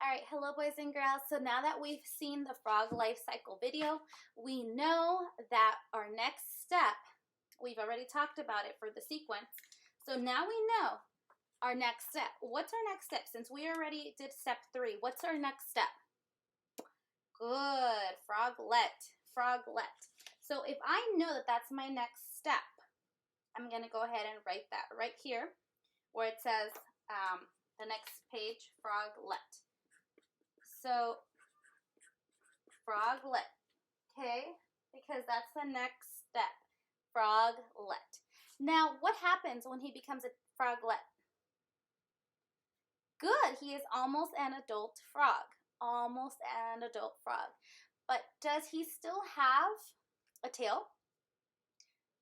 All right, hello boys and girls. So now that we've seen the frog life cycle video, we know that our next step, we've already talked about it for the sequence. So now we know our next step. What's our next step? Since we already did step 3, what's our next step? Good, froglet, froglet. So if I know that that's my next step, I'm going to go ahead and write that right here where it says the next page, froglet. So, froglet, okay, because that's the next step, froglet. Now, what happens when he becomes a froglet? Good, he is almost an adult frog, almost an adult frog. But does he still have a tail?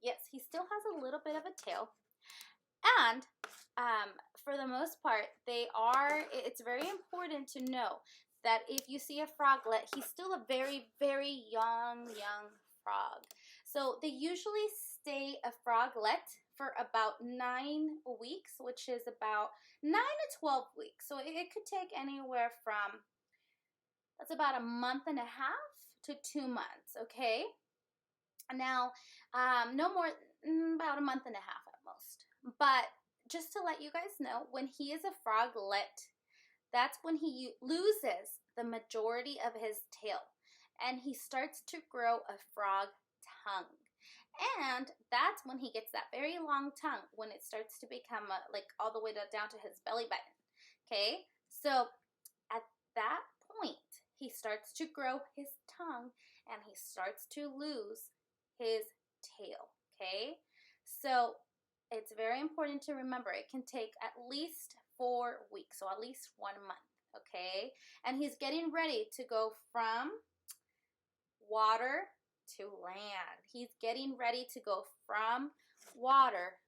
Yes, he still has a little bit of a tail. And for the most part, it's very important to know that if you see a froglet, he's still a very, very young frog. So they usually stay a froglet for about 9 weeks, which is about 9 to 12 weeks. So it could take anywhere from, that's about a month and a half to 2 months, okay? Now, no more, about a month and a half at most. But just to let you guys know, when he is a froglet, that's when he loses the majority of his tail and he starts to grow a frog tongue. And that's when he gets that very long tongue, when it starts to become like all the way down to his belly button. Okay, so at that point, he starts to grow his tongue and he starts to lose his tail. Okay, so it's very important to remember it can take at least 4 weeks, so at least 1 month, okay? And he's getting ready to go from water to land. He's getting ready to go from water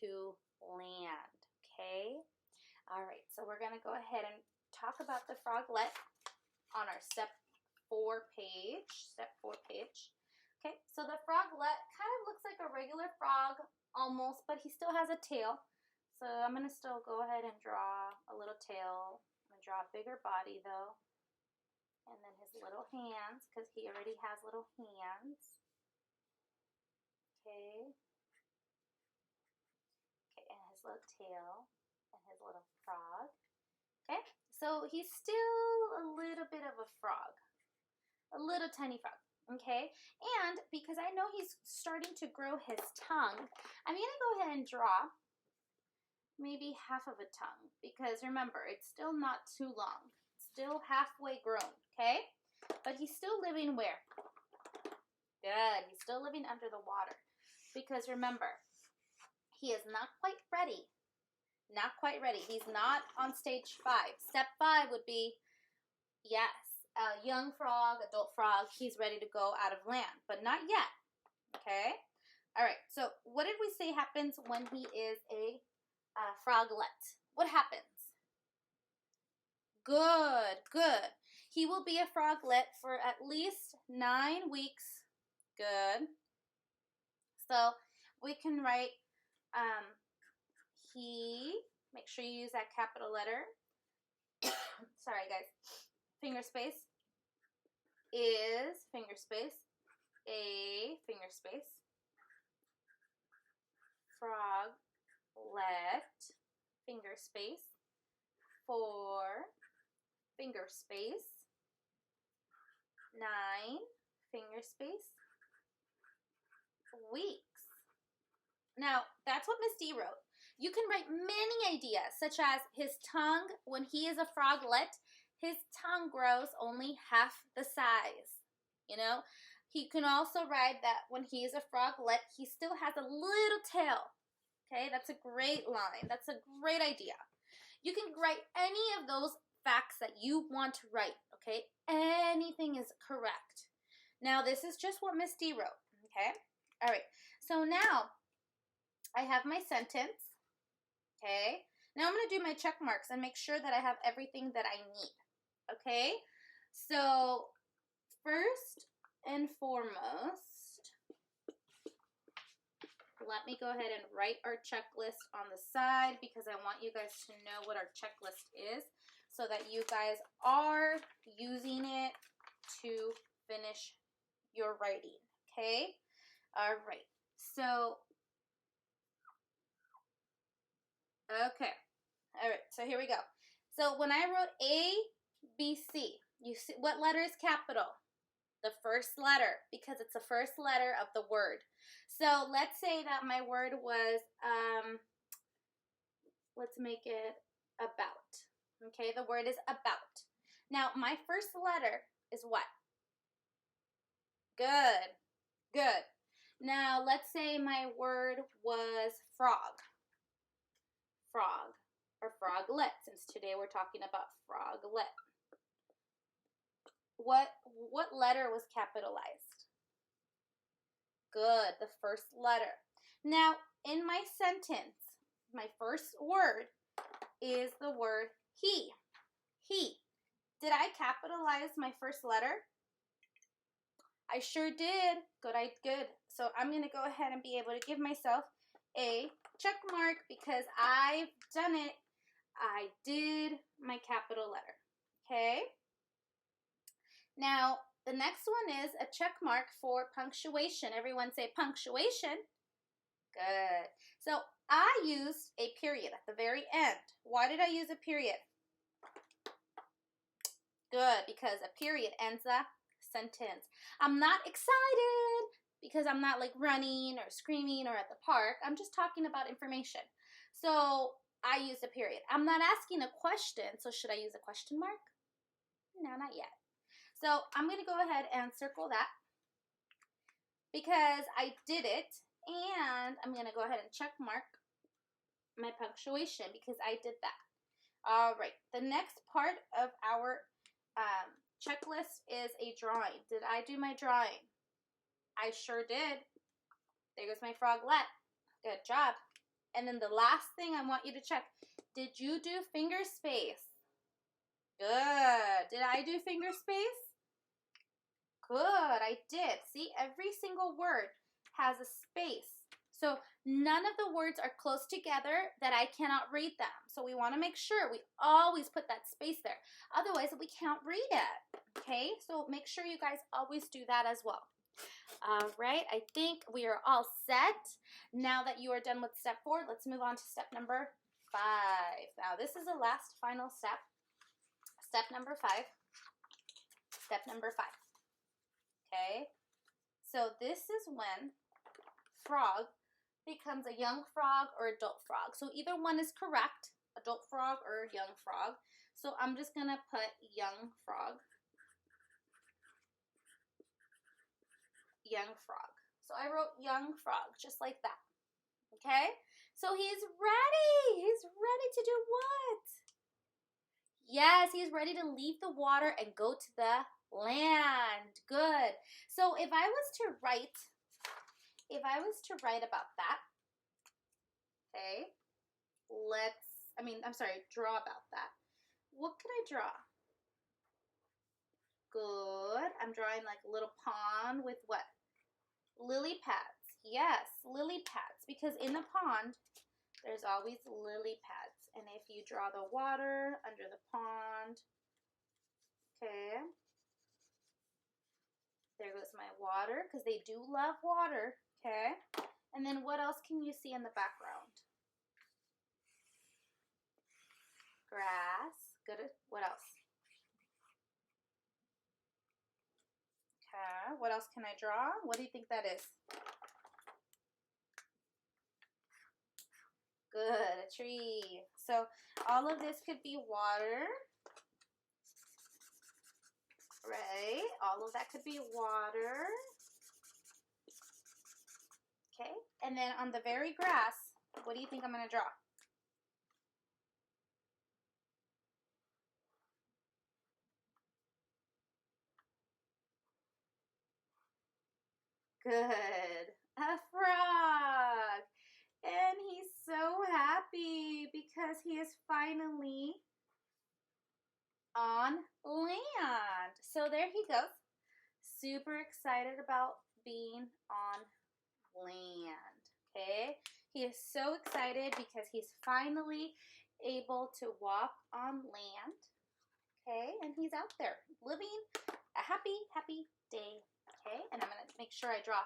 to land, okay? All right, so we're going to go ahead and talk about the froglet on our step 4 page. Okay, so the froglet kind of looks like a regular frog almost, but he still has a tail. So I'm going to still go ahead and draw a little tail. I'm going to draw a bigger body though. And then his little hands, because he already has little hands. Okay. Okay, and his little tail and his little frog. Okay, so he's still a little bit of a frog. A little tiny frog. Okay, and because I know he's starting to grow his tongue, I'm going to go ahead and draw maybe half of a tongue, because remember, it's still not too long. It's still halfway grown, okay? But he's still living where? Good, he's still living under the water, because remember, he is not quite ready. Not quite ready. He's not on stage 5. Step 5 would be, yes, a young frog, adult frog, he's ready to go out of land, but not yet, okay? All right, so what did we say happens when he is a froglet? What happens? Good, good. He will be a froglet for at least 9 weeks. Good. So we can write he, make sure you use that capital letter. Sorry, guys. Finger space, is, finger space, a, finger space, froglet, finger space, 4, finger space, 9, finger space, weeks. Now, that's what Miss D wrote. You can write many ideas, such as his tongue, when he is a froglet, his tongue grows only half the size, you know. He can also write that when he is a froglet, he still has a little tail, okay? That's a great line. That's a great idea. You can write any of those facts that you want to write, okay? Anything is correct. Now, this is just what Miss D wrote, okay? All right, so now I have my sentence, okay? Now I'm going to do my check marks and make sure that I have everything that I need. Okay, so first and foremost, let me go ahead and write our checklist on the side because I want you guys to know what our checklist is. so that you guys are using it to finish your writing, okay? All right, so, okay. All right, so here we go. So when I wrote A, B, C, you see what letter is capital? The first letter, because it's the first letter of the word. So let's say that my word was, let's make it about. Okay, the word is about. Now, my first letter is what? Good, good. Now, let's say my word was frog. Frog, or froglet, since today we're talking about froglet. What letter was capitalized? Good, the first letter. Now, in my sentence, my first word is the word he. He. Did I capitalize my first letter? I sure did. Good. So I'm going to go ahead and be able to give myself a check mark because I've done it. I did my capital letter. Okay? Now, the next one is a check mark for punctuation. Everyone say punctuation. Good. So I used a period at the very end. Why did I use a period? Good, because a period ends a sentence. I'm not excited because I'm not like running or screaming or at the park. I'm just talking about information. So I used a period. I'm not asking a question, so should I use a question mark? No, not yet. So I'm going to go ahead and circle that because I did it, and I'm going to go ahead and check mark my punctuation because I did that. All right, the next part of our checklist is a drawing. Did I do my drawing? I sure did. There goes my froglet. Good job. And then the last thing I want you to check, did you do finger space? Good. Did I do finger space? Good, I did. See, every single word has a space. So none of the words are close together that I cannot read them. So we want to make sure we always put that space there. Otherwise, we can't read it. Okay, so make sure you guys always do that as well. All right, I think we are all set. Now that you are done with step 4, let's move on to step number 5. Now, this is the last final step. Step number 5. Step number 5. Okay, so this is when frog becomes a young frog or adult frog. So either one is correct, adult frog or young frog. So I'm just going to put young frog. Young frog. So I wrote young frog, just like that. Okay, so he's ready. He's ready to do what? Yes, he's ready to leave the water and go to the land. Good. So if I was to write about that, okay, draw about that. What could I draw? Good. I'm drawing like a little pond with what? Lily pads. Yes, lily pads. Because in the pond, there's always lily pads. And if you draw the water under the pond, okay, there goes my water, because they do love water, okay? And then what else can you see in the background? Grass. Good. What else? Okay. What else can I draw? What do you think that is? Good. A tree. So all of this could be water. Right? All of that could be water. Okay. And then on the very grass, what do you think I'm going to draw? Good. A frog. And he's so happy because he is finally on land. So there he goes. Super excited about being on land. Okay? He is so excited because he's finally able to walk on land. and he's out there living a happy, happy day. Okay, and I'm going to make sure I draw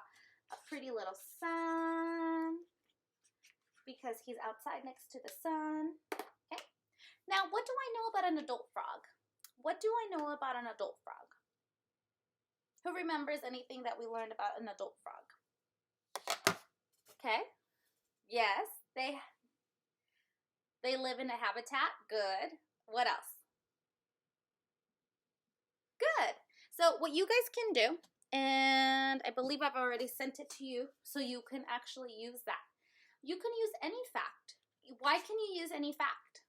a pretty little sun because he's outside next to the sun. Okay, now what do I know about an adult frog? What do I know about an adult frog? Who remembers anything that we learned about an adult frog? Okay, yes, they live in a habitat. Good. What else? Good. So what you guys can do, and I believe I've already sent it to you, so you can actually use that. You can use any fact. Why can you use any fact?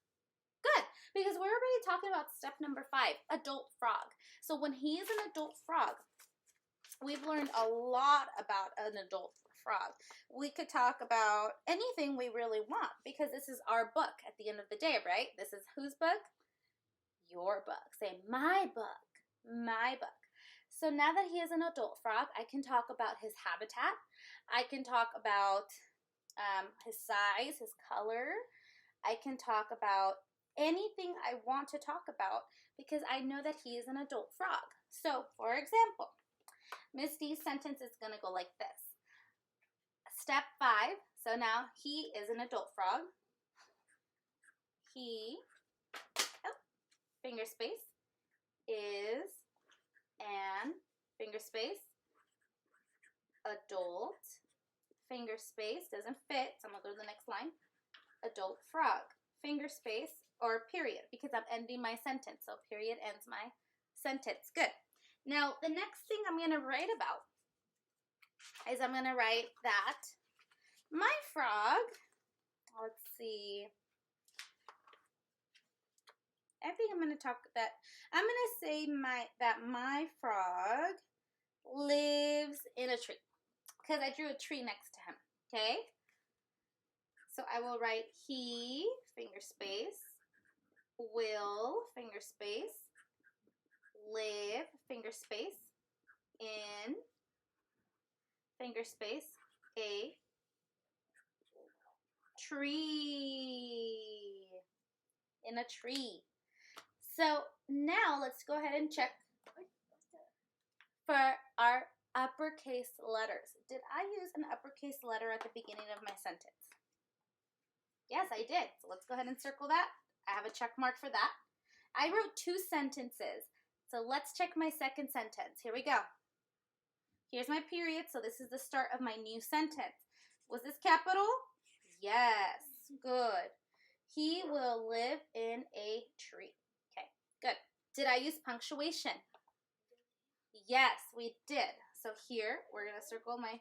Good, because we're already talking about step number 5, adult frog. So when he is an adult frog, we've learned a lot about an adult frog. We could talk about anything we really want because this is our book at the end of the day, right? This is whose book? Your book. Say my book. My book. So now that he is an adult frog, I can talk about his habitat. I can talk about his size, his color. I can talk about anything I want to talk about because I know that he is an adult frog. So, for example, Miss D's sentence is going to go like this. Step 5. So now he is an adult frog. He, finger space, is an, finger space, adult, finger space, doesn't fit, so I'm going to go to the next line, adult frog, finger space, or period, because I'm ending my sentence, so period ends my sentence. Good. Now, the next thing I'm going to write about is I'm going to write that my frog, let's see, I think I'm going to talk that, I'm going to say that my frog lives in a tree, because I drew a tree next to him, okay? So I will write he, finger space, will, finger space, live, finger space, in, finger space, a tree. In a tree. So now let's go ahead and check for our uppercase letters. Did I use an uppercase letter at the beginning of my sentence? Yes, I did. So let's go ahead and circle that. I have a check mark for that. I wrote 2 sentences. So let's check my second sentence. Here we go. Here's my period. So this is the start of my new sentence. Was this capital? Yes. Good. He will live in a tree. Okay, good. Did I use punctuation? Yes, we did. So here, we're going to circle my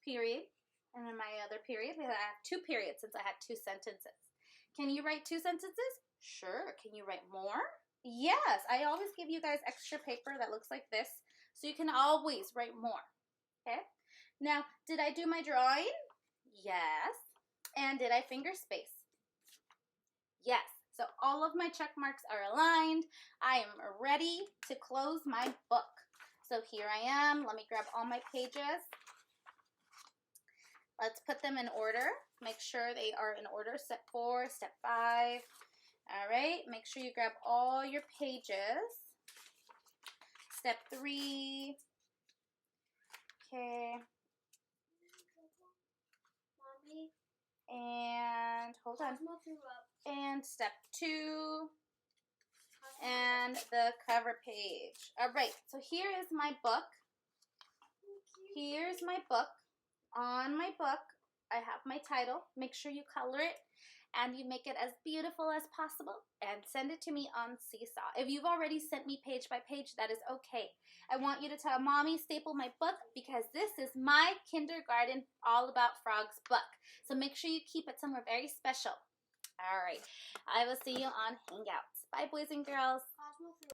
period and then my other period because I have 2 periods since I had 2 sentences. Can you write 2 sentences? Sure. Can you write more? Yes. I always give you guys extra paper that looks like this, so you can always write more. Okay? Now, did I do my drawing? Yes. And did I finger space? Yes. So all of my check marks are aligned. I am ready to close my book. So here I am. Let me grab all my pages. Let's put them in order. Make sure they are in order. Step 4, step 5. All right. Make sure you grab all your pages. Step 3. Okay. Mommy, And hold on. Cosmo threw up. And step 2. And the cover page. All right. So here is my book. Here's my book. On my book, I have my title. Make sure you color it and you make it as beautiful as possible and send it to me on Seesaw. If you've already sent me page by page, that is okay. I want you to tell Mommy staple my book because this is my kindergarten all about frogs book. So make sure you keep it somewhere very special. All right. I will see you on Hangouts. Bye, boys and girls. Cosmo threw